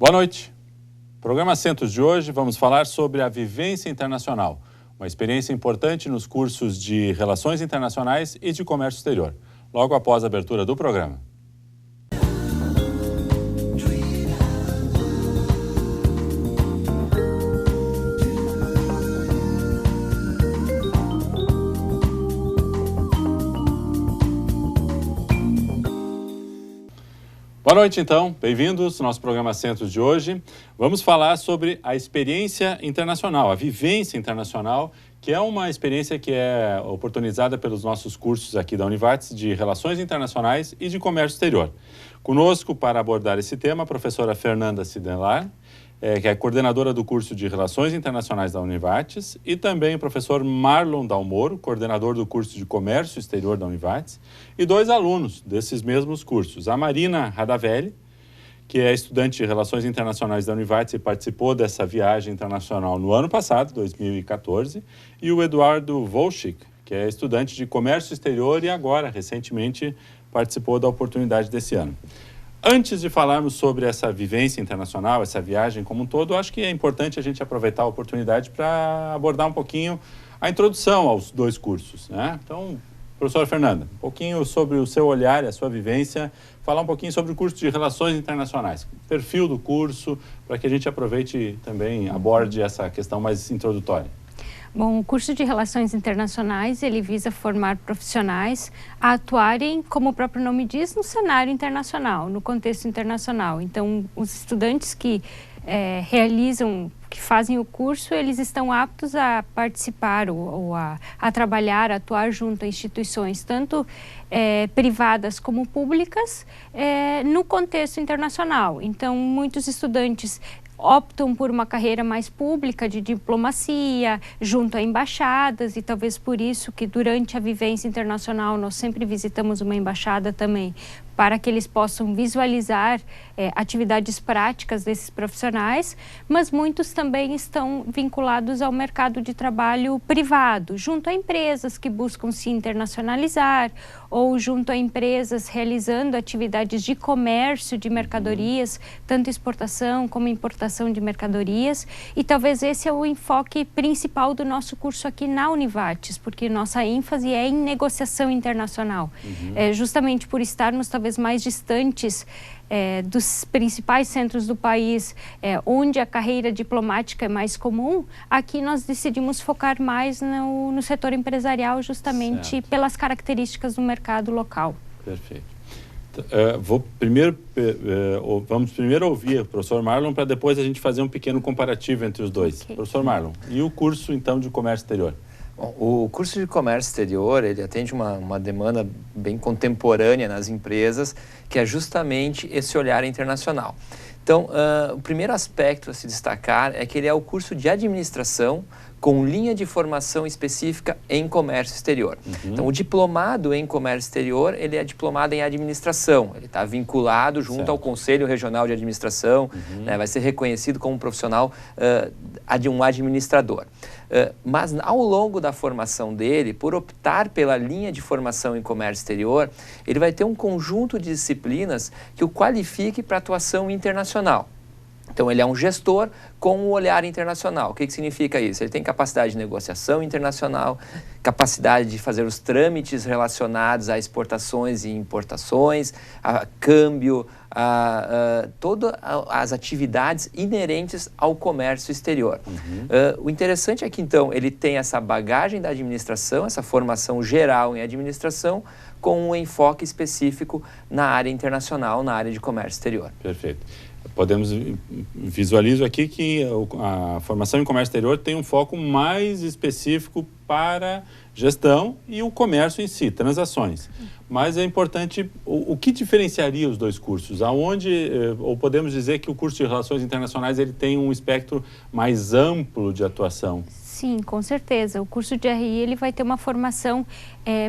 Boa noite. No programa Centros de hoje vamos falar sobre a vivência internacional, uma experiência importante nos cursos de Relações Internacionais e de Comércio Exterior, logo após a abertura do programa. Boa noite, então. Bem-vindos ao nosso programa Centros de hoje. Vamos falar sobre a experiência internacional, a vivência internacional, que é uma experiência que é oportunizada pelos nossos cursos aqui da Univates de Relações Internacionais e de Comércio Exterior. Conosco, para abordar esse tema, a professora Fernanda Sidelar, que é coordenadora do curso de Relações Internacionais da Univates, e também o professor Marlon Dalmoro, coordenador do curso de Comércio Exterior da Univates, e dois alunos desses mesmos cursos, a Marina Radavelli, que é estudante de Relações Internacionais da Univates e participou dessa viagem internacional no ano passado, 2014, e o Eduardo Volchik, que é estudante de Comércio Exterior e agora, recentemente, participou da oportunidade desse ano. Antes de falarmos sobre essa vivência internacional, essa viagem como um todo, acho que é importante a gente aproveitar a oportunidade para abordar um pouquinho a introdução aos dois cursos, né? Então, professora Fernanda, um pouquinho sobre o seu olhar e a sua vivência, falar um pouquinho sobre o curso de Relações Internacionais, perfil do curso, para que a gente aproveite também, aborde essa questão mais introdutória. Bom, o curso de Relações Internacionais, ele visa formar profissionais a atuarem, como o próprio nome diz, no cenário internacional, no contexto internacional. Então, os estudantes que que fazem o curso, eles estão aptos a participar ou a trabalhar, a atuar junto a instituições, tanto privadas como públicas, no contexto internacional. Então, muitos estudantes optam por uma carreira mais pública de diplomacia, junto a embaixadas, e talvez por isso que durante a vivência internacional nós sempre visitamos uma embaixada também, para que eles possam visualizar atividades práticas desses profissionais, mas muitos também estão vinculados ao mercado de trabalho privado, junto a empresas que buscam se internacionalizar, ou junto a empresas realizando atividades de comércio de mercadorias, tanto exportação como importação de mercadorias, e talvez esse é o enfoque principal do nosso curso aqui na Univates, porque nossa ênfase é em negociação internacional. Justamente por estarmos talvez mais distantes dos principais centros do país, onde a carreira diplomática é mais comum, aqui nós decidimos focar mais no setor empresarial, justamente pelas características do mercado local. Perfeito. Vamos primeiro ouvir o professor Marlon, para depois a gente fazer um pequeno comparativo entre os dois. Okay. Professor Marlon, e o curso, então, de Comércio Exterior? Bom, o curso de Comércio Exterior, ele atende uma demanda bem contemporânea nas empresas, que é justamente esse olhar internacional. Então, o primeiro aspecto a se destacar é que ele é o curso de administração com linha de formação específica em comércio exterior. Então, o diplomado em comércio exterior, ele é diplomado em administração, ele está vinculado junto ao Conselho Regional de Administração, né, vai ser reconhecido como um profissional de um administrador. Mas ao longo da formação dele, por optar pela linha de formação em comércio exterior, ele vai ter um conjunto de disciplinas que o qualifique para atuação internacional. Então, ele é um gestor com um olhar internacional. O que significa isso? Ele tem capacidade de negociação internacional, capacidade de fazer os trâmites relacionados a exportações e importações, a câmbio, todas as atividades inerentes ao comércio exterior. O interessante é que, então, ele tem essa bagagem da administração, essa formação geral em administração, com um enfoque específico na área internacional, na área de comércio exterior. Perfeito. Visualizo aqui que a formação em comércio exterior tem um foco mais específico para gestão e o comércio em si, transações. Mas é importante, o que diferenciaria os dois cursos? Ou podemos dizer que o curso de Relações Internacionais ele tem um espectro mais amplo de atuação? Sim, com certeza. O curso de RI ele vai ter uma formação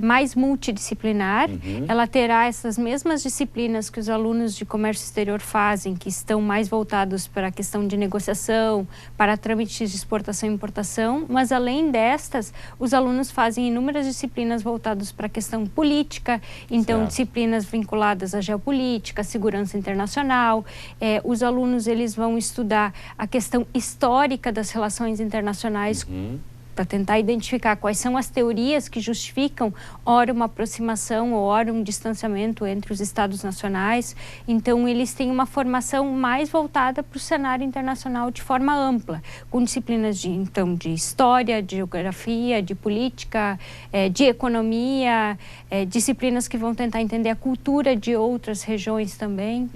mais multidisciplinar. Ela terá essas mesmas disciplinas que os alunos de comércio exterior fazem, que estão mais voltados para a questão de negociação, para trâmites de exportação e importação, mas além destas, os alunos fazem inúmeras disciplinas voltadas para a questão política, então disciplinas vinculadas à geopolítica, segurança internacional. Os alunos eles vão estudar a questão histórica das relações internacionais, para tentar identificar quais são as teorias que justificam, ora uma aproximação ou ora um distanciamento entre os estados nacionais. Então, eles têm uma formação mais voltada para o cenário internacional de forma ampla, com disciplinas de história, de geografia, de política, de economia, disciplinas que vão tentar entender a cultura de outras regiões também.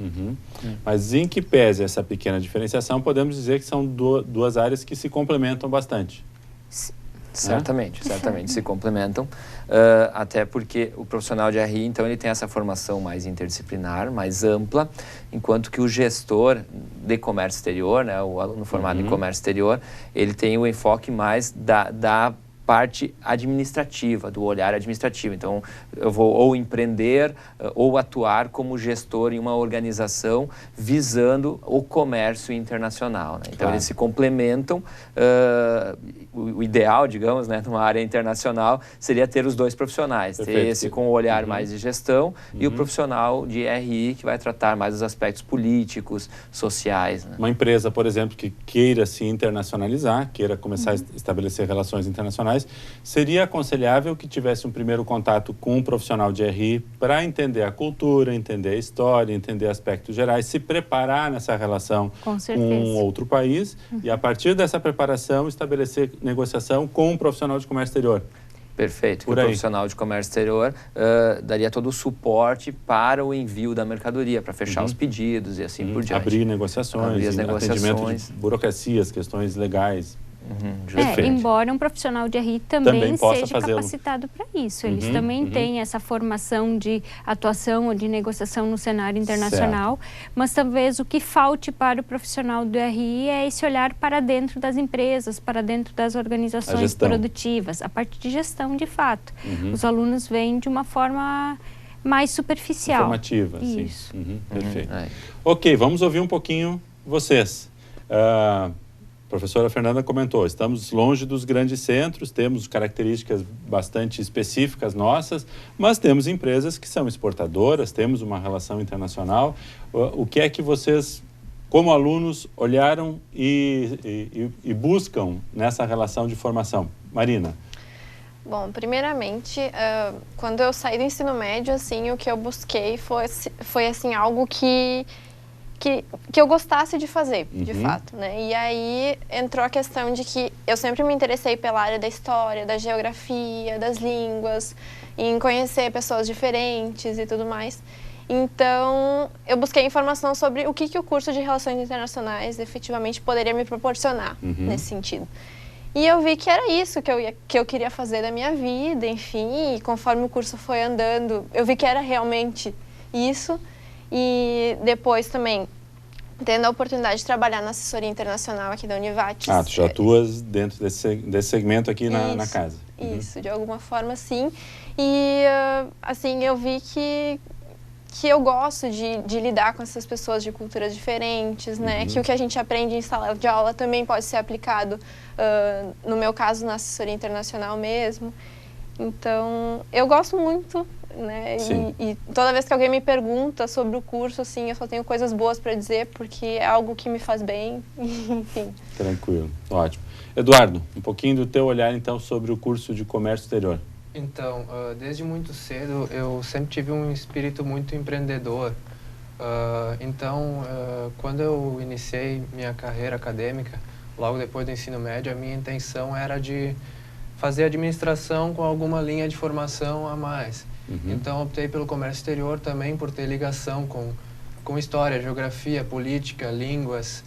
Mas em que pese essa pequena diferenciação, podemos dizer que são duas áreas que se complementam bastante. Certamente se complementam, até porque o profissional de RI, então, ele tem essa formação mais interdisciplinar, mais ampla, enquanto que o gestor de comércio exterior, né, o aluno formado em comércio exterior, ele tem o enfoque mais da parte administrativa, do olhar administrativo. Então, eu vou ou empreender ou atuar como gestor em uma organização visando o comércio internacional, né? Então, eles se complementam. O ideal, digamos, né, numa área internacional, seria ter os dois profissionais. Perfeito. Ter esse com o olhar mais de gestão e o profissional de RI, que vai tratar mais dos aspectos políticos, sociais, né? Uma empresa, por exemplo, que queira se internacionalizar, queira começar a estabelecer relações internacionais, seria aconselhável que tivesse um primeiro contato com um profissional de RI para entender a cultura, entender a história, entender aspectos gerais, se preparar nessa relação com outro país e, a partir dessa preparação, estabelecer negociação com um profissional de comércio exterior. Perfeito. O profissional de comércio exterior daria todo o suporte para o envio da mercadoria, para fechar os pedidos e assim por diante. Abrir negociações, atendimento de burocracias, questões legais. Embora um profissional de RI também seja capacitado para isso. Eles também têm essa formação de atuação ou de negociação no cenário internacional, mas talvez o que falte para o profissional do RI é esse olhar para dentro das empresas, para dentro das organizações produtivas, a parte de gestão de fato. Os alunos vêm de uma forma mais superficial. Informativa, isso. Perfeito. Ok, vamos ouvir um pouquinho vocês. A professora Fernanda comentou, estamos longe dos grandes centros, temos características bastante específicas nossas, mas temos empresas que são exportadoras, temos uma relação internacional. O que é que vocês, como alunos, olharam e buscam nessa relação de formação? Marina. Bom, primeiramente, quando eu saí do ensino médio, assim, o que eu busquei foi assim, algo que eu gostasse de fazer, de fato, né? E aí entrou a questão de que eu sempre me interessei pela área da história, da geografia, das línguas, em conhecer pessoas diferentes e tudo mais. Então, eu busquei informação sobre o que o curso de Relações Internacionais efetivamente poderia me proporcionar nesse sentido. E eu vi que era isso que eu queria fazer da minha vida, enfim, e conforme o curso foi andando, eu vi que era realmente isso. E depois também, tendo a oportunidade de trabalhar na assessoria internacional aqui da Univates. Tu já atuas dentro desse segmento aqui na casa. Isso, de alguma forma, sim. E, assim, eu vi que eu gosto de lidar com essas pessoas de culturas diferentes, né? Que o que a gente aprende em sala de aula também pode ser aplicado, no meu caso, na assessoria internacional mesmo. Então, eu gosto muito, né? E toda vez que alguém me pergunta sobre o curso, assim, eu só tenho coisas boas para dizer, porque é algo que me faz bem, enfim. Tranquilo, ótimo. Eduardo, um pouquinho do teu olhar, então, sobre o curso de comércio exterior. Então, desde muito cedo, eu sempre tive um espírito muito empreendedor. Então, quando eu iniciei minha carreira acadêmica, logo depois do ensino médio, a minha intenção era de fazer administração com alguma linha de formação a mais. Então, optei pelo comércio exterior também por ter ligação com história, geografia, política, línguas,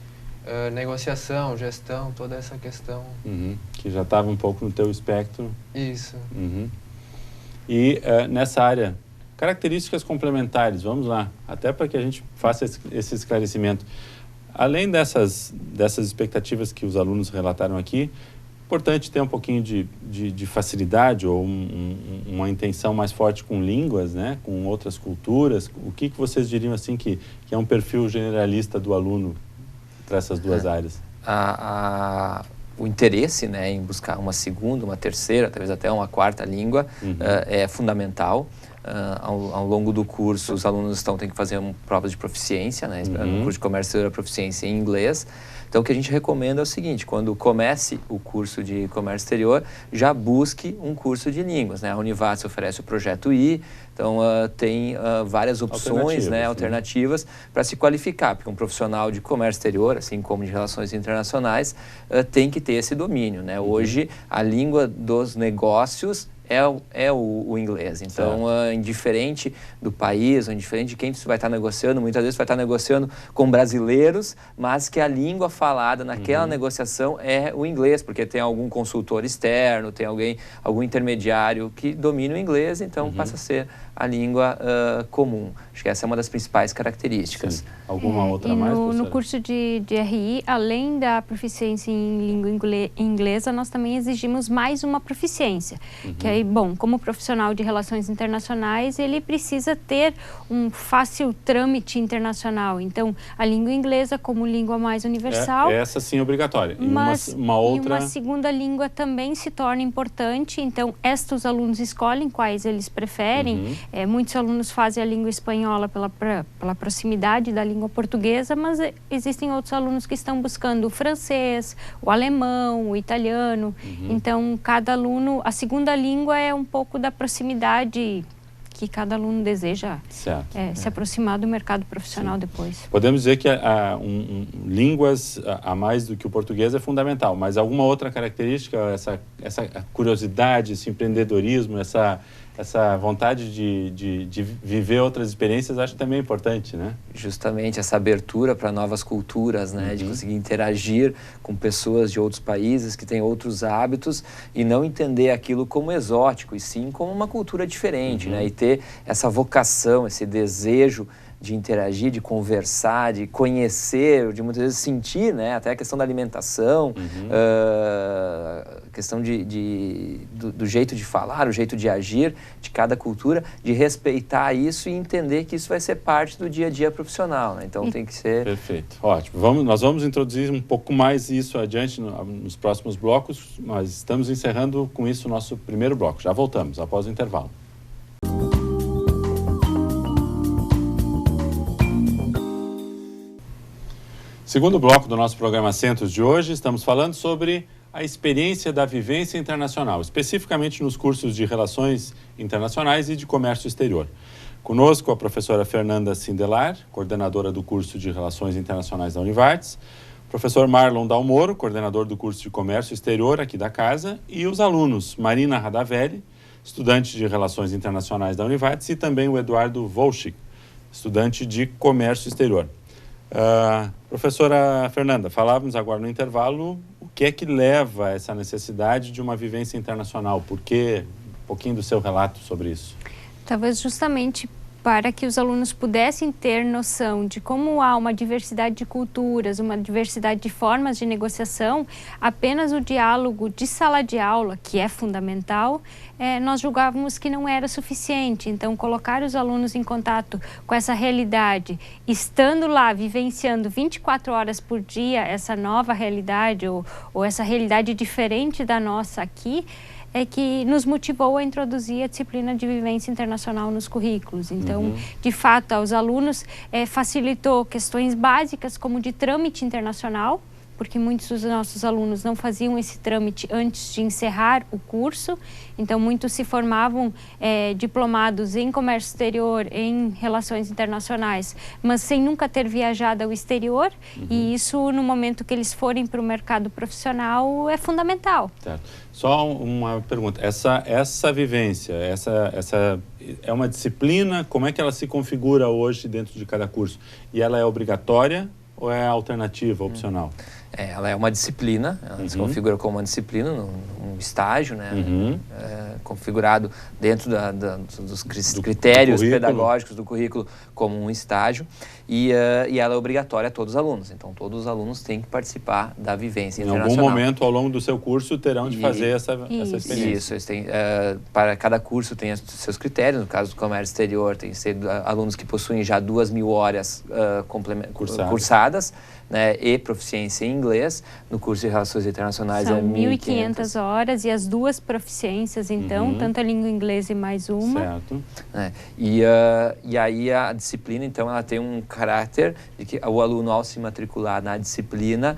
negociação, gestão, toda essa questão. Que já estava um pouco no teu espectro. Isso. E nessa área, características complementares, vamos lá, até para que a gente faça esse esclarecimento. Além dessas expectativas que os alunos relataram aqui, importante ter um pouquinho de facilidade ou uma intenção mais forte com línguas, né? Com outras culturas. O que vocês diriam assim que é um perfil generalista do aluno para essas duas áreas? O interesse, né, em buscar uma segunda, uma terceira, talvez até uma quarta língua é fundamental. Ao longo do curso, os alunos têm que fazer provas de proficiência, né? No curso de comércio exterior, proficiência em inglês. Então, o que a gente recomenda é o seguinte: quando comece o curso de comércio exterior, já busque um curso de línguas, né? A Univates oferece o Projeto I, então tem várias opções, né, alternativas para se qualificar, porque um profissional de comércio exterior, assim como de relações internacionais, tem que ter esse domínio, né? Hoje, a língua dos negócios é o inglês. Então, indiferente do país, ou indiferente de quem você vai estar negociando, muitas vezes você vai estar negociando com brasileiros, mas que a língua falada naquela negociação é o inglês, porque tem algum consultor externo, tem algum intermediário que domina o inglês, então passa a ser a língua comum. Acho que essa é uma das principais características. Sim. Alguma outra mais? No curso de RI, além da proficiência em língua inglesa, nós também exigimos mais uma proficiência. Que aí, bom, como profissional de relações internacionais, ele precisa ter um fácil trâmite internacional. Então, a língua inglesa como língua mais universal. Essa sim é obrigatória. Mas uma outra... uma segunda língua também se torna importante. Então, os alunos escolhem quais eles preferem. Muitos alunos fazem a língua espanhola pela proximidade da língua portuguesa, mas existem outros alunos que estão buscando o francês, o alemão, o italiano. Então, cada aluno, a segunda língua é um pouco da proximidade que cada aluno deseja se aproximar do mercado profissional depois. Podemos dizer que línguas a mais do que o português é fundamental, mas alguma outra característica, essa curiosidade, esse empreendedorismo, essa vontade de viver outras experiências, acho que também é importante, né? Justamente essa abertura para novas culturas, né? De conseguir interagir com pessoas de outros países que têm outros hábitos e não entender aquilo como exótico, e sim como uma cultura diferente, né? E ter essa vocação, esse desejo de interagir, de conversar, de conhecer, de muitas vezes sentir, né? Até a questão da alimentação, questão do jeito de falar, o jeito de agir de cada cultura, de respeitar isso e entender que isso vai ser parte do dia a dia profissional, né? Então tem que ser... Perfeito, ótimo. Nós vamos introduzir um pouco mais isso adiante nos próximos blocos, mas estamos encerrando com isso o nosso primeiro bloco. Já voltamos após o intervalo. Segundo bloco do nosso programa Centros de hoje, estamos falando sobre a experiência da vivência internacional, especificamente nos cursos de Relações Internacionais e de Comércio Exterior. Conosco a professora Fernanda Sindelar, coordenadora do curso de Relações Internacionais da Univates, professor Marlon Dalmoro, coordenador do curso de Comércio Exterior aqui da casa, e os alunos Marina Radavelli, estudante de Relações Internacionais da Univates, e também o Eduardo Volchik, estudante de Comércio Exterior. Professora Fernanda, falávamos agora no intervalo o que é que leva a essa necessidade de uma vivência internacional. Por quê? Um pouquinho do seu relato sobre isso. Talvez justamente para que os alunos pudessem ter noção de como há uma diversidade de culturas, uma diversidade de formas de negociação, apenas o diálogo de sala de aula, que é fundamental, nós julgávamos que não era suficiente. Então, colocar os alunos em contato com essa realidade, estando lá, vivenciando 24 horas por dia essa nova realidade ou essa realidade diferente da nossa aqui, é que nos motivou a introduzir a disciplina de vivência internacional nos currículos. Então, de fato, aos alunos facilitou questões básicas como de trâmite internacional, porque muitos dos nossos alunos não faziam esse trâmite antes de encerrar o curso. Então, muitos se formavam diplomados em comércio exterior, em relações internacionais, mas sem nunca ter viajado ao exterior. E isso, no momento que eles forem para o mercado profissional, é fundamental. Certo. Só uma pergunta. Essa vivência, essa é uma disciplina, como é que ela se configura hoje dentro de cada curso? E ela é obrigatória ou é alternativa, opcional? Ela é uma disciplina, ela se configura como uma disciplina, um estágio, né? Configurado dentro dos critérios pedagógicos do currículo como um estágio, e ela é obrigatória a todos os alunos. Então, todos os alunos têm que participar da vivência internacional. Em algum momento, ao longo do seu curso, terão de fazer essa experiência. Isso, eles têm, para cada curso tem os seus critérios. No caso do comércio exterior, tem que ser alunos que possuem já 2.000 horas cursadas, né, e proficiência em inglês. No curso de Relações Internacionais são é 1.500 horas e as 2 proficiências, então, tanto a língua inglesa e mais uma. Certo. E aí a disciplina, então, ela tem um caráter de que o aluno, ao se matricular na disciplina,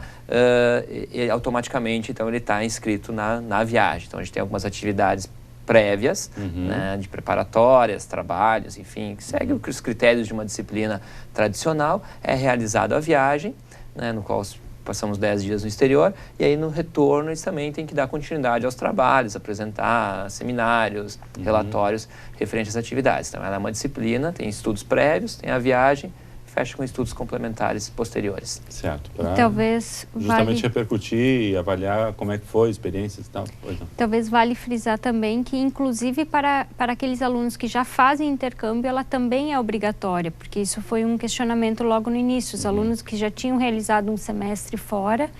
automaticamente, então, ele está inscrito na viagem. Então, a gente tem algumas atividades prévias, né, de preparatórias, trabalhos, enfim, que segue os critérios de uma disciplina tradicional. É realizada a viagem, né, no qual passamos 10 dias no exterior, e aí no retorno eles também têm que dar continuidade aos trabalhos, apresentar seminários, relatórios referentes às atividades. Então, ela é uma disciplina, tem estudos prévios, tem a viagem, fecha com estudos complementares posteriores. Certo. Para talvez justamente repercutir e avaliar como é que foi, experiências e tal. Talvez vale frisar também que, inclusive, para aqueles alunos que já fazem intercâmbio, ela também é obrigatória, porque isso foi um questionamento logo no início. Os alunos que já tinham realizado um semestre fora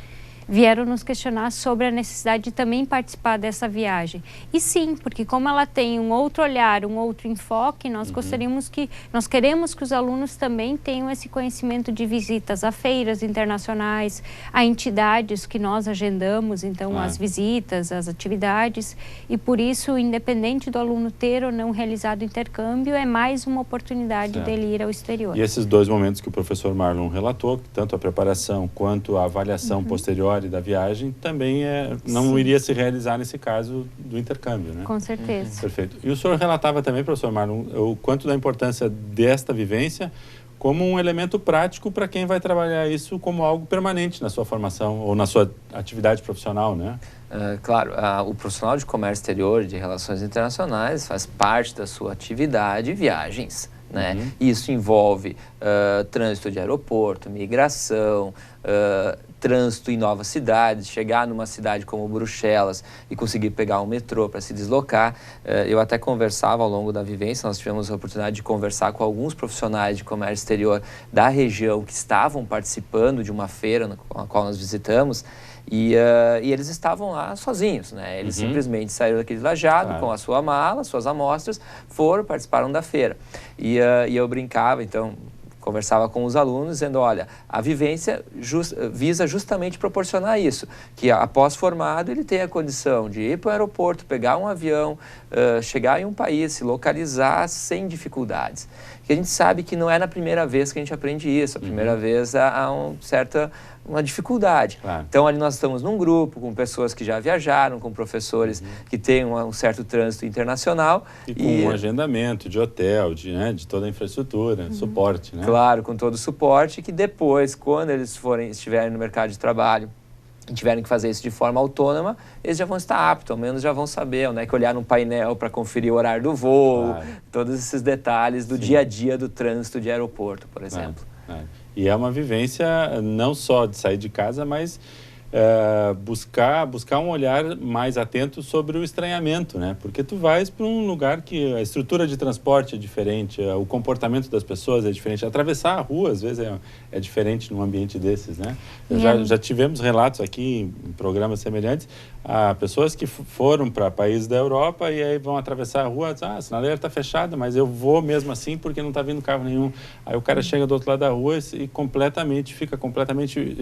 vieram nos questionar sobre a necessidade de também participar dessa viagem. E sim, porque como ela tem um outro olhar, um outro enfoque, nós queremos que os alunos também tenham esse conhecimento de visitas a feiras internacionais, a entidades que nós agendamos, então as visitas, as atividades, e por isso, independente do aluno ter ou não realizado intercâmbio, é mais uma oportunidade dele ir ao exterior. E esses 2 momentos que o professor Marlon relatou, tanto a preparação quanto a avaliação posterior da viagem, também não iria se realizar nesse caso do intercâmbio, né? Com certeza. Perfeito. E o senhor relatava também, professor Marlon, o quanto da importância desta vivência como um elemento prático para quem vai trabalhar isso como algo permanente na sua formação ou na sua atividade profissional, né? Claro, o profissional de comércio exterior, de relações internacionais, faz parte da sua atividade viagens, né? Isso envolve trânsito de aeroporto, migração, trânsito em novas cidades, chegar numa cidade como Bruxelas e conseguir pegar um metrô para se deslocar. Eu até conversava ao longo da vivência, nós tivemos a oportunidade de conversar com alguns profissionais de comércio exterior da região que estavam participando de uma feira na qual nós visitamos, e eles estavam lá sozinhos, né? Eles simplesmente saíram daquele Lajeado com a sua mala, suas amostras, participaram da feira. E eu brincava, então, conversava com os alunos dizendo, olha, a vivência visa justamente proporcionar isso, que após formado ele tenha a condição de ir para o aeroporto, pegar um avião, chegar em um país, se localizar sem dificuldades. Porque a gente sabe que não é na primeira vez que a gente aprende isso, a primeira vez há uma dificuldade. Então, ali nós estamos num grupo com pessoas que já viajaram, com professores que têm um certo trânsito internacional. E com um agendamento de hotel, de toda a infraestrutura, suporte, né? Claro, com todo o suporte, que depois, quando eles estiverem no mercado de trabalho e tiverem que fazer isso de forma autônoma, eles já vão estar aptos, ao menos já vão saber, né, que olhar no painel para conferir o horário do voo, todos esses detalhes do dia a dia do trânsito de aeroporto, por exemplo. E é uma vivência não só de sair de casa, mas buscar um olhar mais atento sobre o estranhamento, né? Porque tu vais para um lugar que a estrutura de transporte é diferente, o comportamento das pessoas é diferente. Atravessar a rua, às vezes, é diferente num ambiente desses, né? Já tivemos relatos aqui em programas semelhantes a pessoas que foram para países da Europa e aí vão atravessar a rua, a sinaleira está fechada, mas eu vou mesmo assim porque não está vindo carro nenhum. Aí o cara chega do outro lado da rua e fica completamente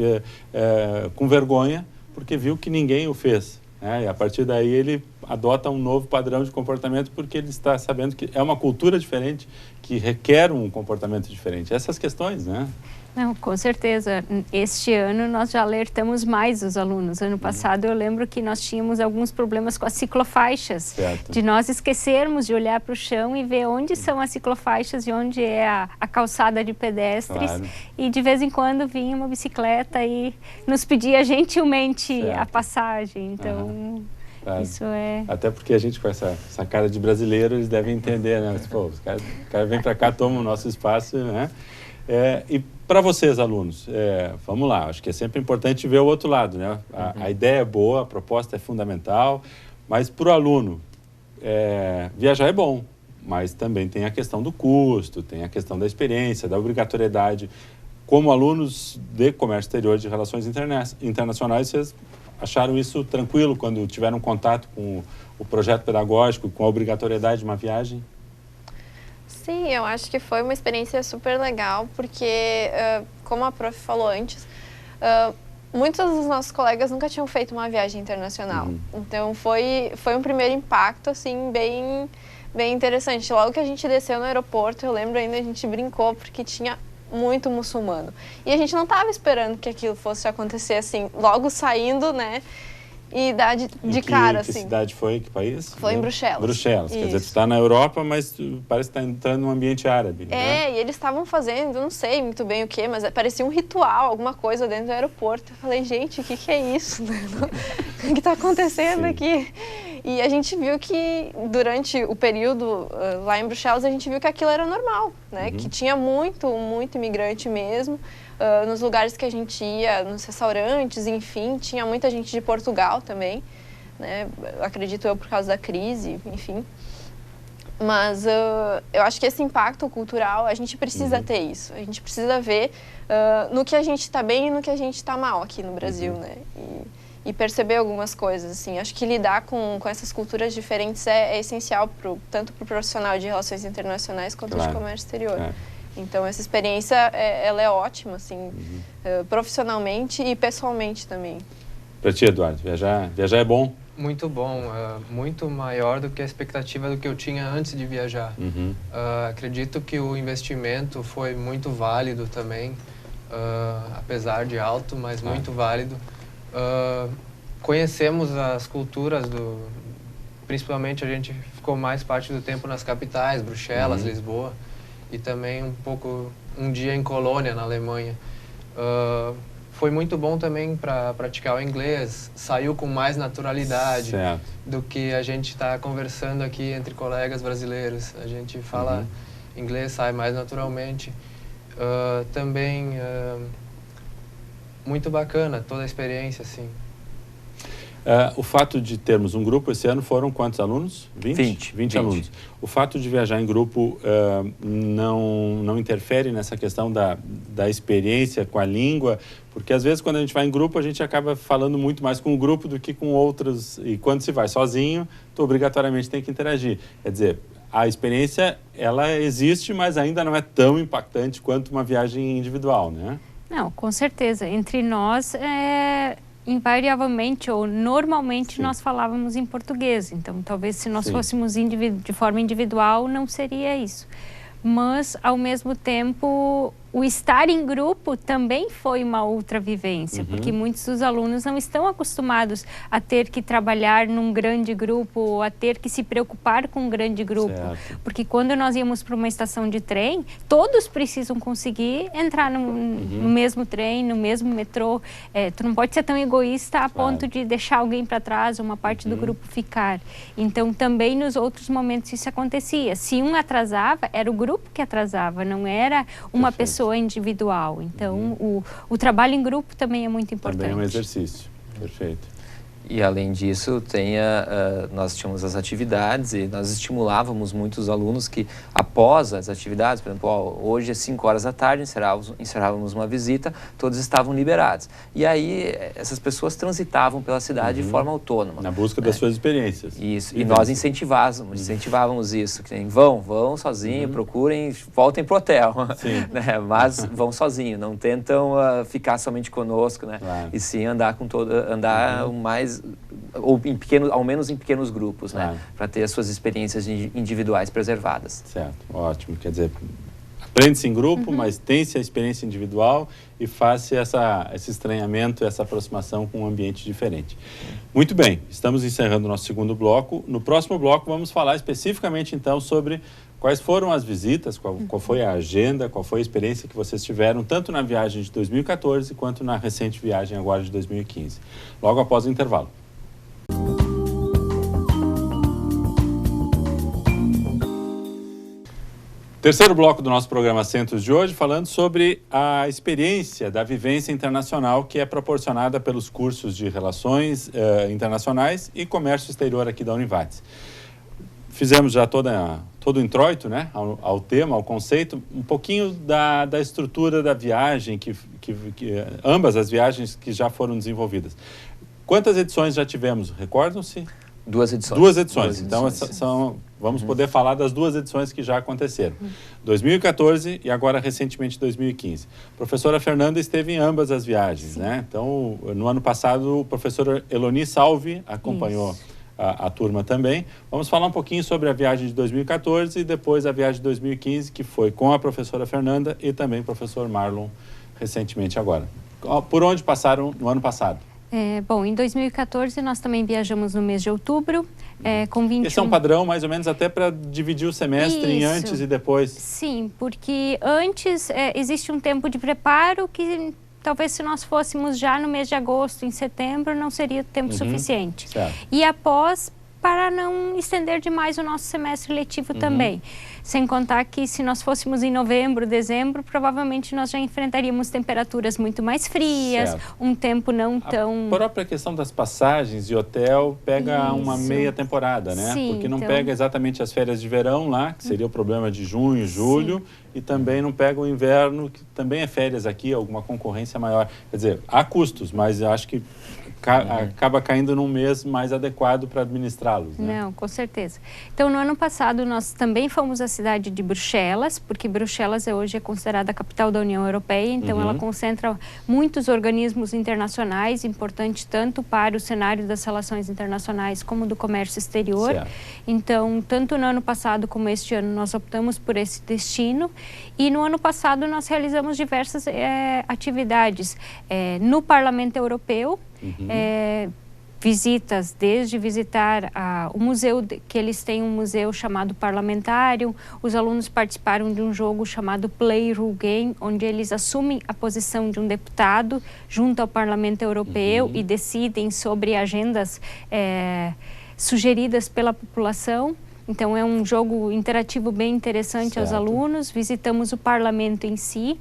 com vergonha porque viu que ninguém o fez. E a partir daí ele adota um novo padrão de comportamento porque ele está sabendo que é uma cultura diferente que requer um comportamento diferente. Essas questões, né? Não, com certeza. Este ano nós já alertamos mais os alunos. Ano passado eu lembro que nós tínhamos alguns problemas com as ciclofaixas. De nós esquecermos de olhar para o chão e ver onde são as ciclofaixas e onde é a calçada de pedestres. E de vez em quando vinha uma bicicleta e nos pedia gentilmente a passagem. Então... Isso é... Até porque a gente com essa cara de brasileiro, eles devem entender, né? Pô, o cara vem para cá, toma o nosso espaço, né? E para vocês, alunos, vamos lá, acho que é sempre importante ver o outro lado, né? A ideia é boa, a proposta é fundamental, mas para o aluno, viajar é bom, mas também tem a questão do custo, tem a questão da experiência, da obrigatoriedade. Como alunos de comércio exterior, de relações internacionais, vocês acharam isso tranquilo quando tiveram contato com o projeto pedagógico, com a obrigatoriedade de uma viagem? Sim, eu acho que foi uma experiência super legal, porque, como a prof falou antes, muitos dos nossos colegas nunca tinham feito uma viagem internacional. Então, foi um primeiro impacto, assim, bem interessante. Logo que a gente desceu no aeroporto, eu lembro ainda, a gente brincou, porque tinha muito muçulmano. E a gente não estava esperando que aquilo fosse acontecer, assim, logo saindo, né? E dá de cara, assim. Que cidade foi? Que país? Foi em Bruxelas. Bruxelas. Quer dizer, tu está na Europa, mas parece que está entrando num ambiente árabe. E eles estavam fazendo, não sei muito bem o que, mas parecia um ritual, alguma coisa dentro do aeroporto. Eu falei, gente, o que é isso? O que está acontecendo aqui? E a gente viu que, durante o período lá em Bruxelas, a gente viu que aquilo era normal, né? Que tinha muito imigrante mesmo. Nos lugares que a gente ia, nos restaurantes, enfim, tinha muita gente de Portugal também, né? Acredito eu por causa da crise, enfim. Mas eu acho que esse impacto cultural, a gente precisa ter isso. A gente precisa ver no que a gente está bem e no que a gente está mal aqui no Brasil, né? E perceber algumas coisas, assim. Acho que lidar com essas culturas diferentes é essencial tanto para o profissional de relações internacionais quanto de comércio exterior. Então, essa experiência, ela é ótima, assim, profissionalmente e pessoalmente também. Para ti, Eduardo, viajar é bom? Muito bom, muito maior do que a expectativa do que eu tinha antes de viajar. Acredito que o investimento foi muito válido também, apesar de alto, mas muito válido. Conhecemos as culturas principalmente a gente ficou mais parte do tempo nas capitais, Bruxelas, Lisboa, e também um dia em Colônia, na Alemanha. Foi muito bom também para praticar o inglês, saiu com mais naturalidade do que a gente está conversando aqui entre colegas brasileiros. A gente fala inglês, sai mais naturalmente. Também muito bacana toda a experiência, assim. O fato de termos um grupo, esse ano foram quantos alunos? 20 alunos. O fato de viajar em grupo não interfere nessa questão da experiência com a língua? Porque às vezes quando a gente vai em grupo, a gente acaba falando muito mais com o grupo do que com outros. E quando se vai sozinho, tu obrigatoriamente tem que interagir. Quer dizer, a experiência, ela existe, mas ainda não é tão impactante quanto uma viagem individual, né? Não, com certeza. Entre nós, invariavelmente ou normalmente nós falávamos em português. Então, talvez se nós fôssemos de forma individual, não seria isso. Mas, ao mesmo tempo, o estar em grupo também foi uma outra vivência, porque muitos dos alunos não estão acostumados a ter que trabalhar num grande grupo, ou a ter que se preocupar com um grande grupo. Porque quando nós íamos para uma estação de trem, todos precisam conseguir entrar no mesmo trem, no mesmo metrô. Tu não pode ser tão egoísta a ponto de deixar alguém para trás, uma parte do grupo ficar. Então, também nos outros momentos isso acontecia. Se um atrasava, era o grupo que atrasava, não era uma pessoa individual. Então, o trabalho em grupo também é muito importante. Também é um exercício. Perfeito. E, além disso, nós tínhamos as atividades e nós estimulávamos muitos alunos que, após as atividades, por exemplo, hoje às 5 horas da tarde, encerrávamos uma visita, todos estavam liberados. E aí, essas pessoas transitavam pela cidade de forma autônoma. Na busca das suas experiências. Isso. E nós incentivávamos isso. Que nem, vão sozinho, procurem, voltem pro hotel. Né? Mas vão sozinho, não tentam ficar somente conosco, né? E sim andar mais, ou ao menos em pequenos grupos, né? Para ter as suas experiências individuais preservadas. Certo, ótimo. Quer dizer, aprende-se em grupo, mas tem-se a experiência individual e faz-se esse estranhamento, essa aproximação com um ambiente diferente. Muito bem, estamos encerrando o nosso segundo bloco. No próximo bloco vamos falar especificamente então sobre quais foram as visitas, qual foi a agenda, qual foi a experiência que vocês tiveram, tanto na viagem de 2014 quanto na recente viagem agora de 2015. Logo após o intervalo. Terceiro bloco do nosso programa Centros de hoje, falando sobre a experiência da vivência internacional que é proporcionada pelos cursos de Relações Internacionais e Comércio Exterior aqui da Univates. Fizemos já todo o introito, né, ao tema, ao conceito, um pouquinho da estrutura da viagem, ambas as viagens que já foram desenvolvidas. Quantas edições já tivemos? Recordam-se? 2 edições. 2 edições. Então, vamos poder falar das 2 edições que já aconteceram. 2014 e agora, recentemente, 2015. A professora Fernanda esteve em ambas as viagens, né? Então, no ano passado, o professor Eloni Salvi acompanhou a turma também. Vamos falar um pouquinho sobre a viagem de 2014 e depois a viagem de 2015, que foi com a professora Fernanda e também o professor Marlon, recentemente agora. Por onde passaram no ano passado? Bom, em 2014 nós também viajamos no mês de outubro, com 21... Esse é um padrão, mais ou menos, até para dividir o semestre em antes e depois? Sim, porque antes existe um tempo de preparo que talvez se nós fôssemos já no mês de agosto, em setembro, não seria tempo suficiente. Certo. E após, para não estender demais o nosso semestre letivo também. Sem contar que se nós fôssemos em novembro, dezembro, provavelmente nós já enfrentaríamos temperaturas muito mais frias, um tempo não tão... A própria questão das passagens e hotel pega uma meia temporada, né? Sim, porque não pega exatamente as férias de verão lá, que seria o problema de junho, julho, e também não pega o inverno, que também é férias aqui, alguma concorrência maior. Quer dizer, há custos, mas eu acho que acaba caindo num mês mais adequado para administrá-los, né? Não, com certeza. Então, no ano passado, nós também fomos à cidade de Bruxelas, porque Bruxelas hoje é considerada a capital da União Europeia, então ela concentra muitos organismos internacionais, importantes tanto para o cenário das relações internacionais como do comércio exterior. Certo. Então, tanto no ano passado como este ano, nós optamos por esse destino. E no ano passado, nós realizamos diversas atividades no Parlamento Europeu, visitas, desde visitar o museu, que eles têm um museu chamado Parlamentário. Os alunos participaram de um jogo chamado Play Rule Game, onde eles assumem a posição de um deputado junto ao Parlamento Europeu e decidem sobre agendas sugeridas pela população. Então, é um jogo interativo bem interessante aos alunos. Visitamos o parlamento em si.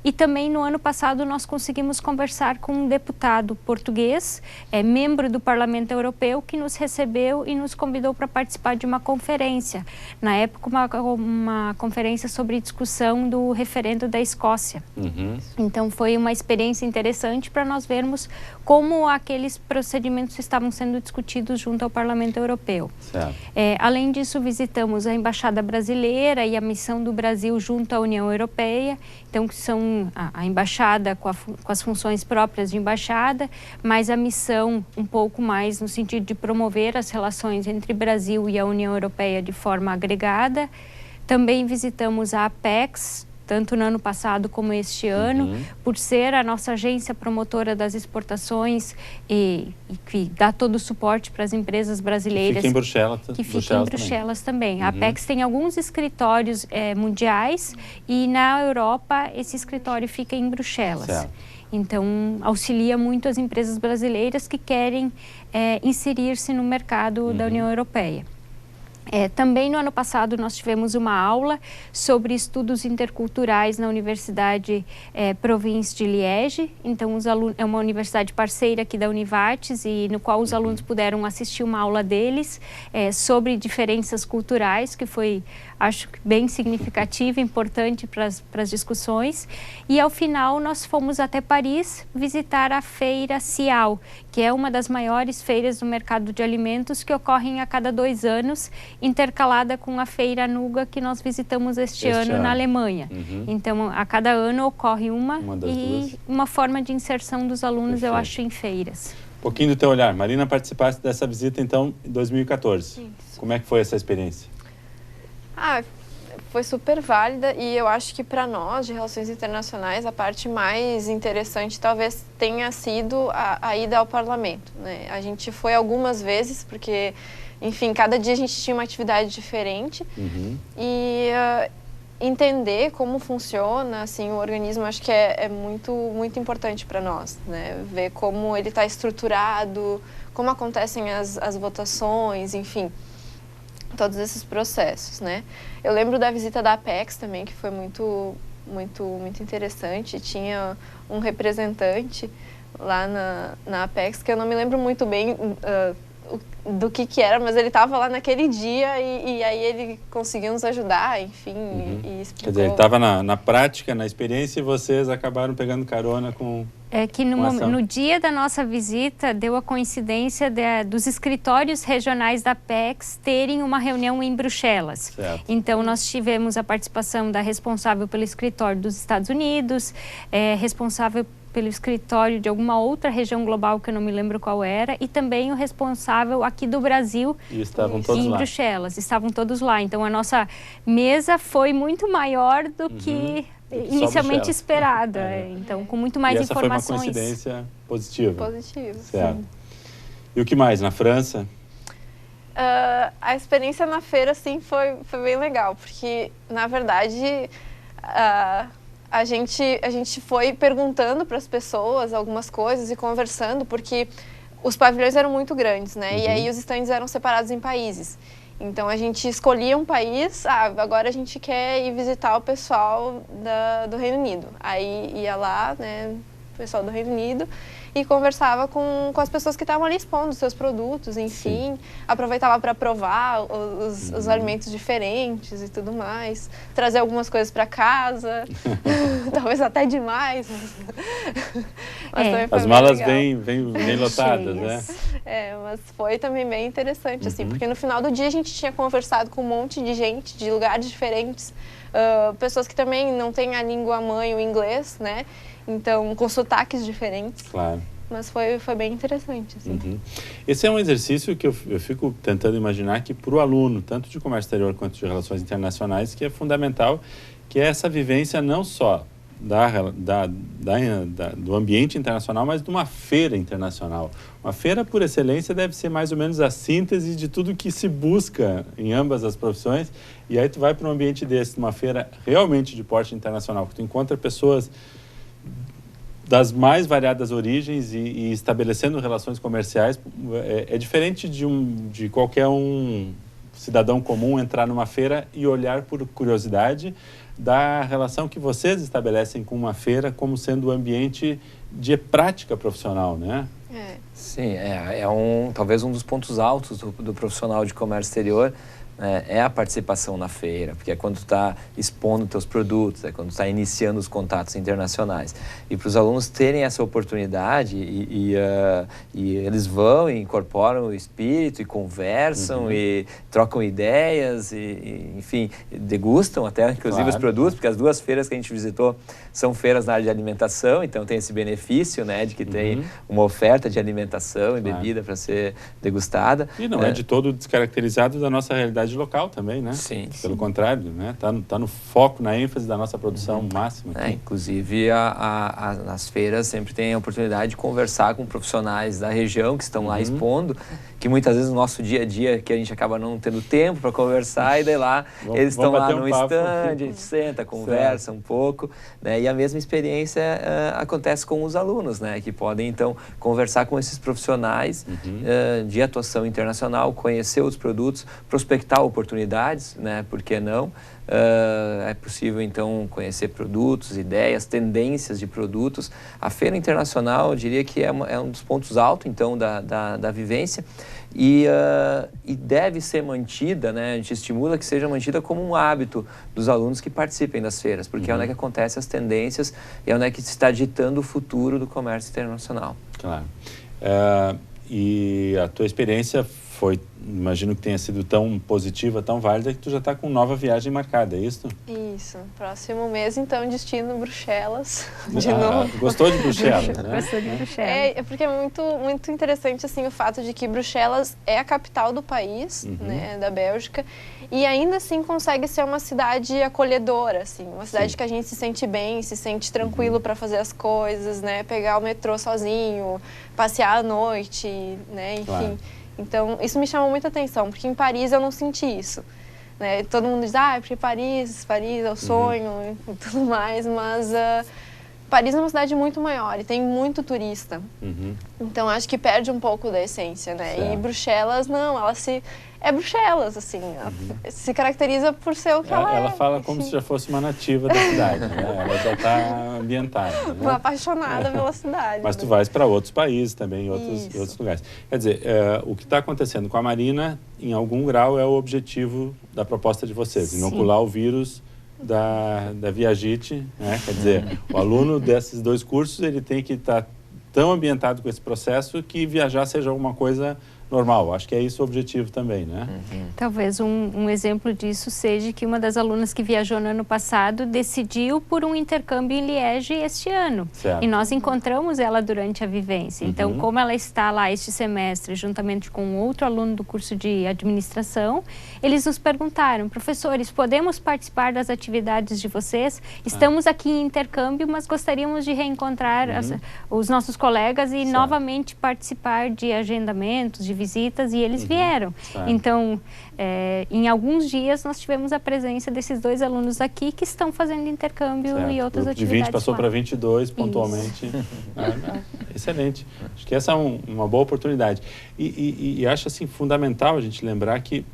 E também no ano passado nós conseguimos conversar com um deputado português, membro do Parlamento Europeu, que nos recebeu e nos convidou para participar de uma conferência. Na época, uma conferência sobre discussão do referendo da Escócia. Então foi uma experiência interessante para nós vermos como aqueles procedimentos estavam sendo discutidos junto ao Parlamento Europeu. Além disso, visitamos a Embaixada Brasileira e a missão do Brasil junto à União Europeia, então que são a embaixada com as funções próprias de embaixada, mas a missão um pouco mais no sentido de promover as relações entre Brasil e a União Europeia de forma agregada. Também visitamos a Apex, tanto no ano passado como este ano, por ser a nossa agência promotora das exportações e que dá todo o suporte para as empresas brasileiras. Que fica em Bruxelas. Que fica em Bruxelas também. A Apex tem alguns escritórios mundiais e na Europa esse escritório fica em Bruxelas. Então, auxilia muito as empresas brasileiras que querem inserir-se no mercado da União Europeia. Também no ano passado nós tivemos uma aula sobre estudos interculturais na Universidade Province de Liege. Então, é uma universidade parceira aqui da Univates e no qual os alunos puderam assistir uma aula deles sobre diferenças culturais, que foi, acho, bem significativa, importante para as discussões. E ao final nós fomos até Paris visitar a feira Cial, que é uma das maiores feiras do mercado de alimentos que ocorrem a cada 2 anos, intercalada com a feira Nuga que nós visitamos este ano na Alemanha. Então, a cada ano ocorre uma e uma forma de inserção dos alunos, eu acho, em feiras. Um pouquinho do teu olhar. Marina, participaste dessa visita, então, em 2014. Isso. Como é que foi essa experiência? Foi super válida e eu acho que para nós, de Relações Internacionais, a parte mais interessante talvez tenha sido a ida ao parlamento, né? A gente foi algumas vezes, porque, enfim, cada dia a gente tinha uma atividade diferente e entender como funciona, assim, o organismo, acho que é muito, muito importante para nós, né? Ver como ele está estruturado, como acontecem as votações, enfim. todos esses processos, né? Eu lembro da visita da Apex também, que foi muito interessante. Tinha um representante lá na Apex, que eu não me lembro muito bem do que era, mas ele estava lá naquele dia e aí ele conseguiu nos ajudar, enfim, e explicou. Quer dizer, ele estava na prática, na experiência, e vocês acabaram pegando carona com... É que no dia da nossa visita deu a coincidência dos escritórios regionais da Apex terem uma reunião em Bruxelas. Certo. Então nós tivemos a participação da responsável pelo escritório dos Estados Unidos, responsável pelo escritório de alguma outra região global que eu não me lembro qual era, e também o responsável aqui do Brasil. E estavam todos em lá. Bruxelas, estavam todos lá. Então a nossa mesa foi muito maior do que inicialmente esperada. Então, com muito mais informações. Essa foi uma coincidência positiva. Positiva. Certo. E o que mais? Na França? A experiência na feira, assim, foi bem legal, porque, na verdade, a gente foi perguntando para as pessoas algumas coisas e conversando, porque os pavilhões eram muito grandes, né? E aí os estandes eram separados em países. Então, a gente escolhia um país, agora a gente quer ir visitar o pessoal do Reino Unido. Aí ia lá, né, o pessoal do Reino Unido, e conversava com as pessoas que estavam ali expondo os seus produtos, enfim. Sim. Aproveitava para provar os alimentos diferentes e tudo mais. Trazer algumas coisas para casa, talvez até demais. Mas também foi as malas bem lotadas, né? Mas foi também bem interessante, assim, porque no final do dia a gente tinha conversado com um monte de gente de lugares diferentes, pessoas que também não têm a língua mãe, o inglês, né? Então, com sotaques diferentes. Claro. Mas foi bem interessante, assim. Esse é um exercício que eu fico tentando imaginar que para o aluno, tanto de comércio exterior quanto de relações internacionais, que é fundamental, que é essa vivência não só do ambiente internacional, mas de uma feira internacional. Uma feira, por excelência, deve ser mais ou menos a síntese de tudo que se busca em ambas as profissões. E aí tu vai para um ambiente desse, uma feira realmente de porte internacional, que tu encontra pessoas das mais variadas origens e estabelecendo relações comerciais. É diferente de qualquer cidadão comum entrar numa feira e olhar por curiosidade da relação que vocês estabelecem com uma feira como sendo o ambiente de prática profissional, né? Sim, talvez um dos pontos altos do profissional de comércio exterior, é a participação na feira, porque é quando tu está expondo teus produtos, é quando tu está iniciando os contatos internacionais. E para os alunos terem essa oportunidade e eles vão e incorporam o espírito e conversam e trocam ideias enfim, degustam até inclusive os produtos, porque as duas feiras que a gente visitou são feiras na área de alimentação, então tem esse benefício, né, de que tem uma oferta de alimentação e bebida para ser degustada. E não é de todo descaracterizado da nossa realidade local também, né? Sim. Pelo contrário, né? Tá no foco, na ênfase da nossa produção máxima. Inclusive, nas feiras sempre tem a oportunidade de conversar com profissionais da região que estão lá expondo, que muitas vezes no nosso dia a dia, que a gente acaba não tendo tempo para conversar, e daí lá eles estão lá no stand, a gente senta, conversa um pouco, né? E a mesma experiência acontece com os alunos, né? Que podem, então, conversar com esses profissionais de atuação internacional, conhecer os produtos, prospectar oportunidades, né? Por que não? É possível, então, conhecer produtos, ideias, tendências de produtos. A Feira Internacional, eu diria que é um dos pontos altos, então, da vivência e deve ser mantida, né? A gente estimula que seja mantida como um hábito dos alunos que participem das feiras, porque é onde é que acontecem as tendências e é onde é que se está ditando o futuro do comércio internacional. Claro. E a tua experiência foi, imagino que tenha sido tão positiva, tão válida, que tu já está com nova viagem marcada, é isso? Isso. Próximo mês, então, destino Bruxelas, de novo. Gostou de Bruxelas, né? Gostou de Bruxelas. É porque é muito interessante, assim, o fato de que Bruxelas é a capital do país, né, da Bélgica, e ainda assim consegue ser uma cidade acolhedora, assim, uma cidade que a gente se sente bem, se sente tranquilo para fazer as coisas, né, pegar o metrô sozinho, passear à noite, né, enfim. Claro. Então, isso me chamou muita atenção, porque em Paris eu não senti isso, né? Todo mundo diz, porque Paris é o sonho e tudo mais, mas Paris é uma cidade muito maior e tem muito turista. Então, acho que perde um pouco da essência, né? Certo. E Bruxelas, não, é Bruxelas, assim, ela se caracteriza por ser o que ela é. Ela fala como se já fosse uma nativa da cidade, né? Ela já está ambientada. Né? Uma apaixonada pela cidade. Mas né? tu vais para outros países também, em outros lugares. Quer dizer, o que está acontecendo com a Marina, em algum grau, é o objetivo da proposta de vocês, inocular o vírus da Viagite, né? Quer dizer, o aluno desses 2 cursos, ele tem que estar tão ambientado com esse processo que viajar seja alguma coisa normal. Acho que é isso o objetivo também, né? Talvez um exemplo disso seja que uma das alunas que viajou no ano passado decidiu por um intercâmbio em Liege este ano. Certo. E nós encontramos ela durante a vivência. Então, como ela está lá este semestre, juntamente com outro aluno do curso de administração, eles nos perguntaram: professores, podemos participar das atividades de vocês? Estamos aqui em intercâmbio, mas gostaríamos de reencontrar os nossos colegas e novamente participar de agendamentos, de visitas, e eles vieram. Então, em alguns dias nós tivemos a presença desses 2 alunos aqui que estão fazendo intercâmbio e outras atividades. De 20 passou para 22 pontualmente. Excelente. Acho que essa é uma boa oportunidade. E acho assim fundamental a gente lembrar que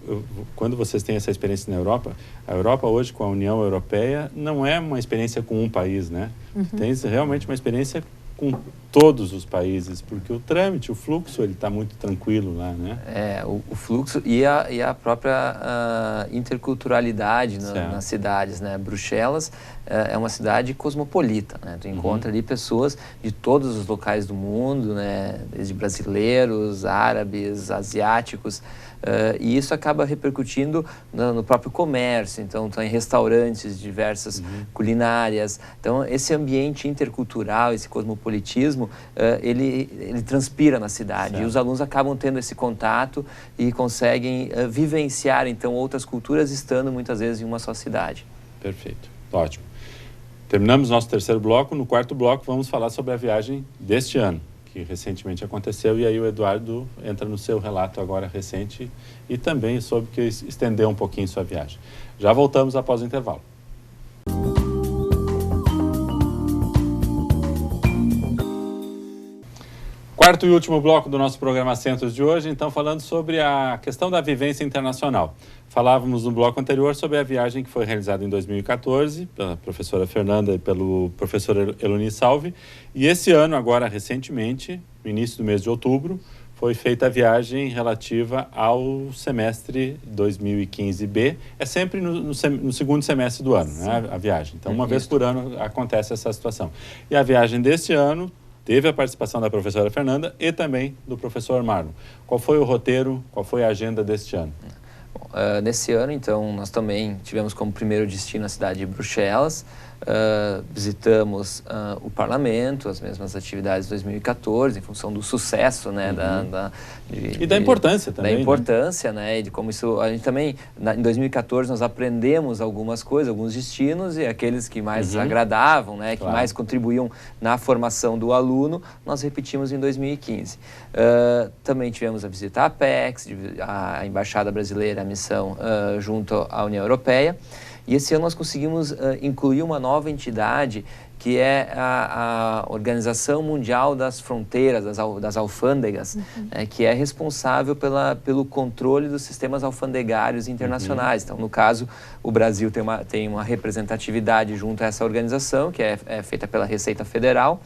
quando vocês têm essa experiência na Europa, a Europa hoje com a União Europeia não é uma experiência com um país, né? Tem realmente uma experiência com todos os países, porque o trâmite, o fluxo, ele está muito tranquilo lá, né? O fluxo e a própria interculturalidade nas cidades, né? Bruxelas é uma cidade cosmopolita, né? Tu encontra ali pessoas de todos os locais do mundo, né? Desde brasileiros, árabes, asiáticos, e isso acaba repercutindo no próprio comércio. Então, estão em restaurantes, diversas culinárias. Então, esse ambiente intercultural, esse cosmopolitismo, ele transpira na cidade. Certo. E os alunos acabam tendo esse contato e conseguem vivenciar, então, outras culturas estando, muitas vezes, em uma só cidade. Perfeito. Ótimo. Terminamos nosso 3º bloco. No 4º bloco, vamos falar sobre a viagem deste ano, que recentemente aconteceu, e aí o Eduardo entra no seu relato agora recente e também sobre que estendeu um pouquinho sua viagem. Já voltamos após o intervalo. Quarto e último bloco do nosso programa Centros de hoje, então falando sobre a questão da vivência internacional. Falávamos no bloco anterior sobre a viagem que foi realizada em 2014 pela professora Fernanda e pelo professor Eloni Salvi. E esse ano, agora recentemente, no início do mês de outubro, foi feita a viagem relativa ao semestre 2015B. É sempre no segundo semestre do ano, né, a viagem. Então, uma vez por ano acontece essa situação. E a viagem desse ano teve a participação da professora Fernanda e também do professor Marlon. Qual foi o roteiro, qual foi a agenda deste ano? Nesse ano, então, nós também tivemos como primeiro destino a cidade de Bruxelas. Visitamos o parlamento, as mesmas atividades de 2014, em função do sucesso, né, e da importância também. Da importância, né, e de como isso... A gente também, em 2014, nós aprendemos algumas coisas, alguns destinos, e aqueles que mais agradavam, né, que mais contribuíam na formação do aluno, nós repetimos em 2015. Também tivemos a visita à Apex, a Embaixada Brasileira, a missão junto à União Europeia. E esse ano nós conseguimos incluir uma nova entidade, que é a Organização Mundial das Fronteiras, das Alfândegas, que é responsável pelo controle dos sistemas alfandegários internacionais. Então, no caso, o Brasil tem uma representatividade junto a essa organização, que é feita pela Receita Federal.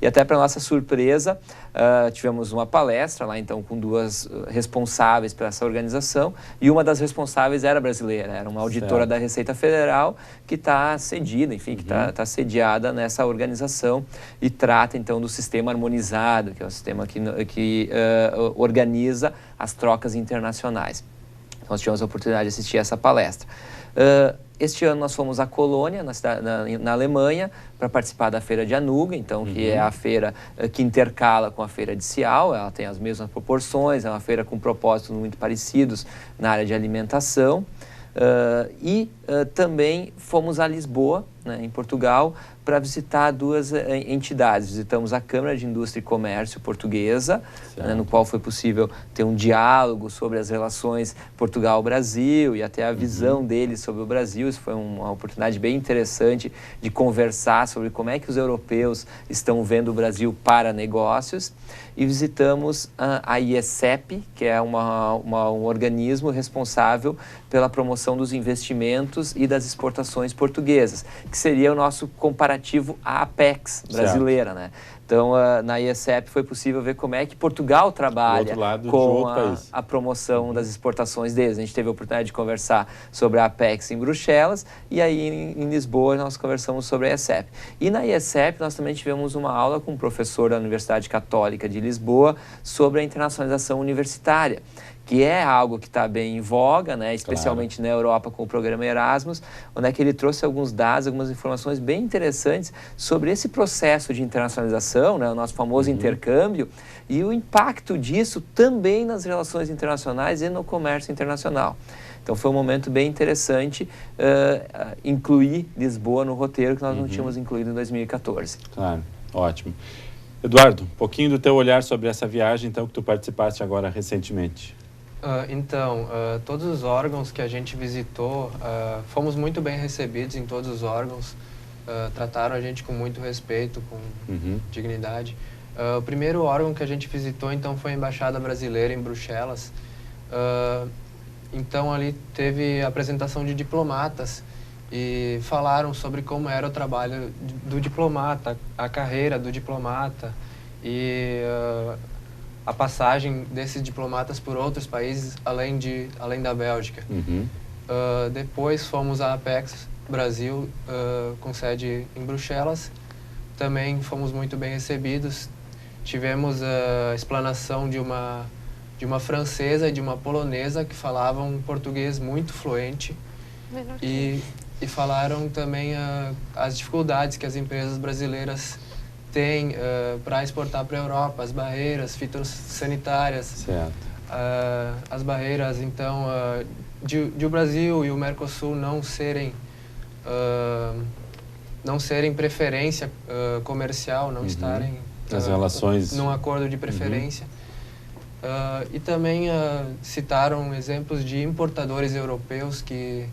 E até para nossa surpresa, tivemos uma palestra lá, então, com 2 responsáveis por essa organização, e uma das responsáveis era brasileira, era uma auditora da Receita Federal que está cedida, enfim, que está sediada nessa organização e trata, então, do sistema harmonizado, que é o sistema que organiza as trocas internacionais. Então, nós tivemos a oportunidade de assistir essa palestra. Este ano nós fomos à Colônia, na Alemanha, para participar da Feira de Anuga, então, que é a feira que intercala com a Feira de Sial. Ela tem as mesmas proporções, é uma feira com propósitos muito parecidos na área de alimentação. Também fomos a Lisboa, né, em Portugal, para visitar duas entidades. Visitamos a Câmara de Indústria e Comércio Portuguesa, né, no qual foi possível ter um diálogo sobre as relações Portugal-Brasil e até a visão deles sobre o Brasil. Isso foi uma oportunidade bem interessante de conversar sobre como é que os europeus estão vendo o Brasil para negócios. E visitamos a IESEP, que é um organismo responsável pela promoção dos investimentos e das exportações portuguesas, que seria o nosso comparativo à Apex brasileira, né? Então, na IESEP foi possível ver como é que Portugal trabalha com a promoção das exportações deles. A gente teve a oportunidade de conversar sobre a Apex em Bruxelas e aí em Lisboa nós conversamos sobre a IESEP. E na IESEP nós também tivemos uma aula com um professor da Universidade Católica de Lisboa sobre a internacionalização universitária, que é algo que está bem em voga, né? Especialmente na Europa com o programa Erasmus, onde é que ele trouxe alguns dados, algumas informações bem interessantes sobre esse processo de internacionalização, né? O nosso famoso intercâmbio, e o impacto disso também nas relações internacionais e no comércio internacional. Então foi um momento bem interessante incluir Lisboa no roteiro que nós não tínhamos incluído em 2014. Claro, ótimo. Eduardo, um pouquinho do teu olhar sobre essa viagem, então, que tu participaste agora recentemente. Todos os órgãos que a gente visitou, fomos muito bem recebidos em todos os órgãos, trataram a gente com muito respeito, com dignidade. O primeiro órgão que a gente visitou, então, foi a Embaixada Brasileira em Bruxelas. Então, ali teve a apresentação de diplomatas e falaram sobre como era o trabalho do diplomata, a carreira do diplomata e a passagem desses diplomatas por outros países além da Bélgica. Depois fomos à Apex Brasil, com sede em Bruxelas. Também fomos muito bem recebidos. Tivemos a explanação de uma francesa e de uma polonesa que falavam um português muito fluente e falaram também as dificuldades que as empresas brasileiras têm para exportar para a Europa, as barreiras fitossanitárias, as barreiras, então, de o Brasil e o Mercosul não serem preferência comercial, não estarem as relações num acordo de preferência. E também citaram exemplos de importadores europeus que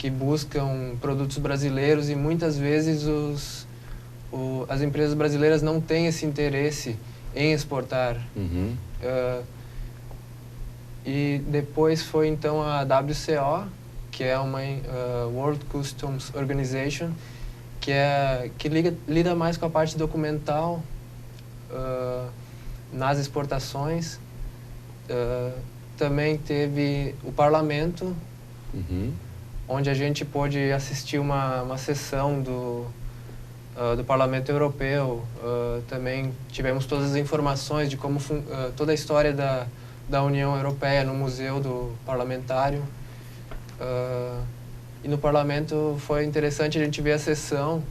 buscam produtos brasileiros e muitas vezes as empresas brasileiras não têm esse interesse em exportar. E depois foi então a WCO, que é uma World Customs Organization, que lida mais com a parte documental nas exportações. Também teve o Parlamento, onde a gente pôde assistir uma sessão do Parlamento Europeu. Também tivemos todas as informações de como toda a história da União Europeia no Museu do Parlamentário. E no Parlamento foi interessante a gente ver a sessão,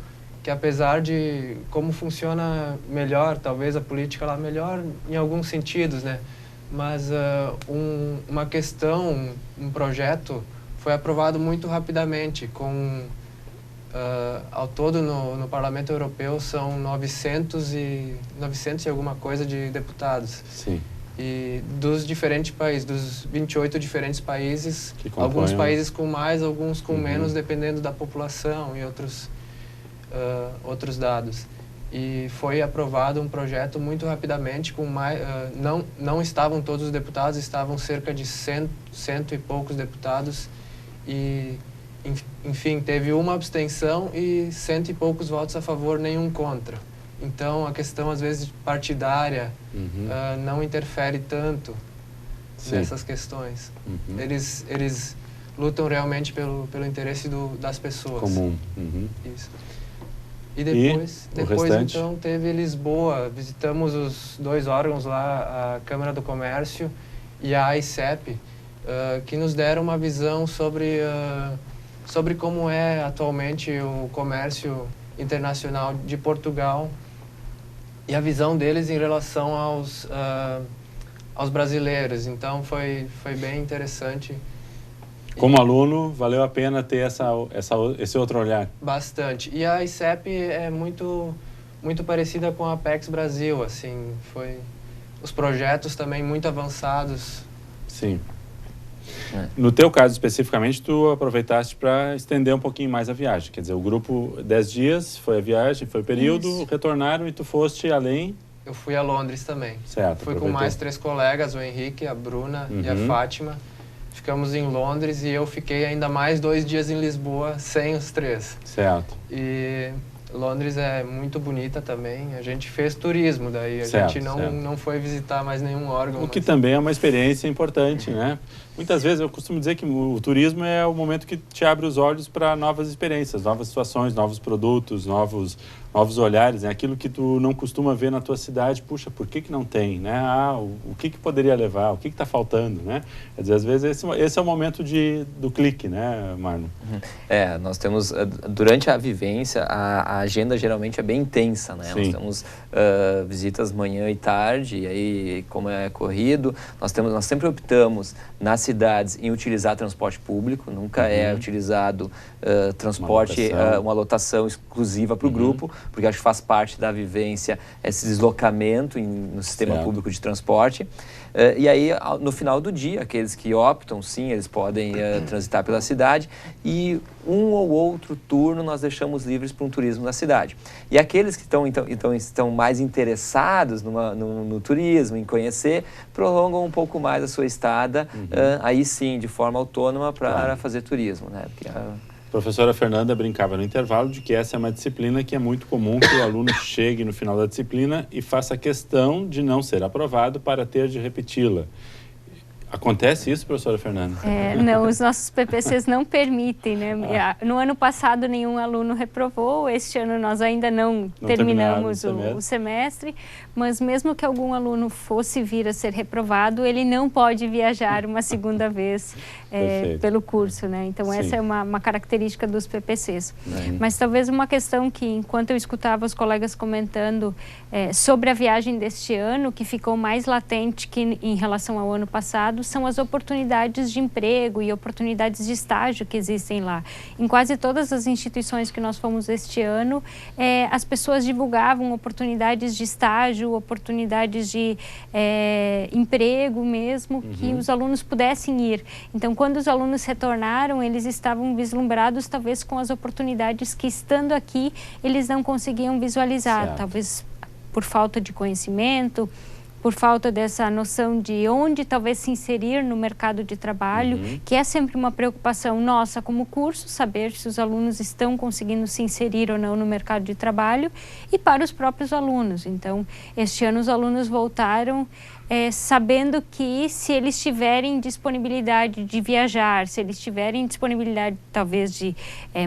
que apesar de como funciona melhor, talvez a política lá melhor em alguns sentidos, né? Mas uma questão, um projeto foi aprovado muito rapidamente, ao todo no Parlamento Europeu são 900 e alguma coisa de deputados. Sim. E dos diferentes países, dos 28 diferentes países, alguns países com mais, alguns com menos, dependendo da população e outros dados. E foi aprovado um projeto muito rapidamente, com não estavam todos os deputados, estavam cerca de cento e poucos deputados, e enfim, teve uma abstenção e 100 e poucos votos a favor, nenhum contra. Então, a questão, às vezes, partidária não interfere tanto nessas questões. Eles lutam realmente pelo interesse das pessoas. Comum. Isso. E depois então, teve Lisboa. Visitamos os dois órgãos lá, a Câmara do Comércio e a AICEP, que nos deram uma visão sobre como é atualmente o comércio internacional de Portugal e a visão deles em relação aos brasileiros. Então foi bem interessante Como aluno, valeu a pena ter esse outro olhar? Bastante. E a ICEP é muito parecida com a Apex Brasil, assim, os projetos também muito avançados. Sim. No teu caso especificamente, tu aproveitaste para estender um pouquinho mais a viagem, quer dizer, o grupo 10 dias foi a viagem, foi o período, Isso. retornaram e tu foste além. Eu fui a Londres também. Certo. Fui com mais 3 colegas, o Henrique, a Bruna e a Fátima. Ficamos em Londres e eu fiquei ainda mais 2 dias em Lisboa sem os 3. Certo. E Londres é muito bonita também. A gente fez turismo daí, a gente não foi visitar mais nenhum órgão. O que também é uma experiência importante, né? Muitas vezes eu costumo dizer que o turismo é o momento que te abre os olhos para novas experiências, novas situações, novos produtos, novos olhares, né? Aquilo que tu não costuma ver na tua cidade, puxa, por que não tem, né? O que poderia levar, o que está faltando, né? Quer dizer, às vezes esse é o momento do clique, né, Marlon? Nós temos, durante a vivência, a agenda geralmente é bem intensa, né? Sim. Nós temos visitas manhã e tarde, e aí, como é corrido, nós sempre optamos nas cidades em utilizar transporte público, nunca é utilizado transporte, uma lotação exclusiva para o grupo, porque acho que faz parte da vivência esse deslocamento no sistema público de transporte. E aí, no final do dia, aqueles que optam, sim, eles podem transitar pela cidade, e um ou outro turno nós deixamos livres para um turismo na cidade. E aqueles que estão mais interessados no turismo, em conhecer, prolongam um pouco mais a sua estada, aí sim, de forma autônoma, para fazer turismo, né? Porque A professora Fernanda brincava no intervalo de que essa é uma disciplina que é muito comum que o aluno chegue no final da disciplina e faça questão de não ser aprovado para ter de repeti-la. Acontece isso, professora Fernanda? Não, os nossos PPCs não permitem, né? No ano passado nenhum aluno reprovou, este ano nós ainda não terminamos o semestre, mas mesmo que algum aluno fosse vir a ser reprovado, ele não pode viajar uma segunda vez pelo curso, né? Então essa é uma característica dos PPCs. Mas talvez uma questão que, enquanto eu escutava os colegas comentando sobre a viagem deste ano, que ficou mais latente que em relação ao ano passado, são as oportunidades de emprego e oportunidades de estágio que existem lá. Em quase todas as instituições que nós fomos este ano, as pessoas divulgavam oportunidades de estágio, oportunidades de emprego mesmo, que os alunos pudessem ir. Então, quando os alunos retornaram, eles estavam vislumbrados talvez com as oportunidades que, estando aqui, eles não conseguiam visualizar, talvez por falta de conhecimento, por falta dessa noção de onde talvez se inserir no mercado de trabalho, que é sempre uma preocupação nossa como curso, saber se os alunos estão conseguindo se inserir ou não no mercado de trabalho, e para os próprios alunos. Então, este ano os alunos voltaram sabendo que, se eles tiverem disponibilidade de viajar, se eles tiverem disponibilidade talvez de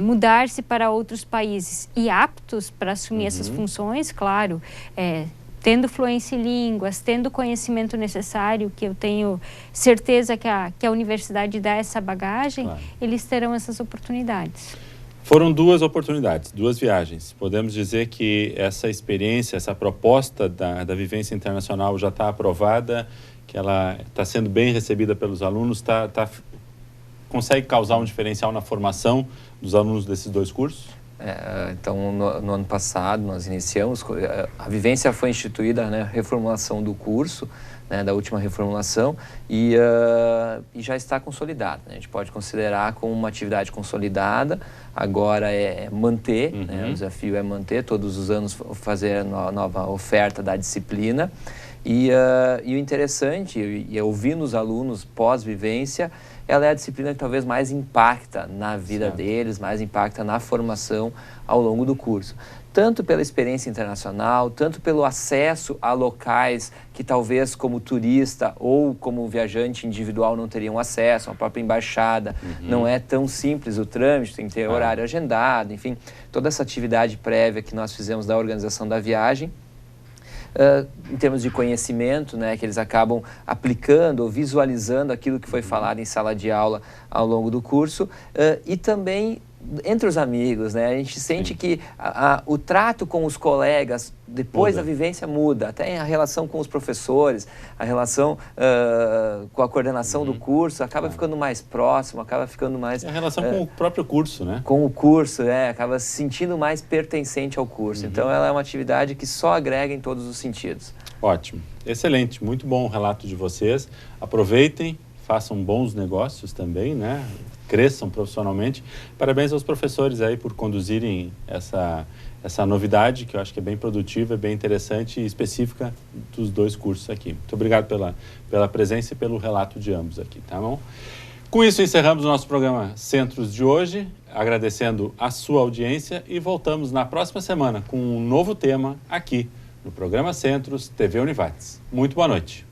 mudar-se para outros países e aptos para assumir essas funções, claro, tendo fluência em línguas, tendo o conhecimento necessário, que eu tenho certeza que a universidade dá essa bagagem, eles terão essas oportunidades. Foram 2 oportunidades, 2 viagens. Podemos dizer que essa experiência, essa proposta da vivência internacional já está aprovada, que ela está sendo bem recebida pelos alunos, consegue causar um diferencial na formação dos alunos desses 2 cursos? Então, no ano passado, nós iniciamos, a vivência foi instituída, né, reformulação do curso, né, da última reformulação, e já está consolidada, né? A gente pode considerar como uma atividade consolidada, agora é manter, né, o desafio é manter, todos os anos fazer a nova oferta da disciplina, e o interessante, e ouvir nos alunos pós-vivência, ela é a disciplina que talvez mais impacta na vida deles, mais impacta na formação ao longo do curso. Tanto pela experiência internacional, tanto pelo acesso a locais que talvez como turista ou como viajante individual não teriam acesso, a própria embaixada, não é tão simples o trâmite, tem que ter horário agendado, enfim, toda essa atividade prévia que nós fizemos da organização da viagem. Em termos de conhecimento, né, que eles acabam aplicando ou visualizando aquilo que foi falado em sala de aula ao longo do curso, e também entre os amigos, né? A gente sente que o trato com os colegas depois da vivência muda, até a relação com os professores, a relação com a coordenação do curso acaba ficando mais próximo, acaba ficando mais... A relação com o próprio curso, né? Com o curso, acaba se sentindo mais pertencente ao curso. Então, ela é uma atividade que só agrega em todos os sentidos. Ótimo, excelente, muito bom o relato de vocês. Aproveitem, façam bons negócios também, né? Cresçam profissionalmente. Parabéns aos professores aí por conduzirem essa novidade, que eu acho que é bem produtiva, bem interessante e específica dos dois cursos aqui. Muito obrigado pela presença e pelo relato de ambos aqui, tá bom? Com isso, encerramos o nosso programa Centros de hoje, agradecendo a sua audiência e voltamos na próxima semana com um novo tema aqui no programa Centros TV Univates. Muito boa noite.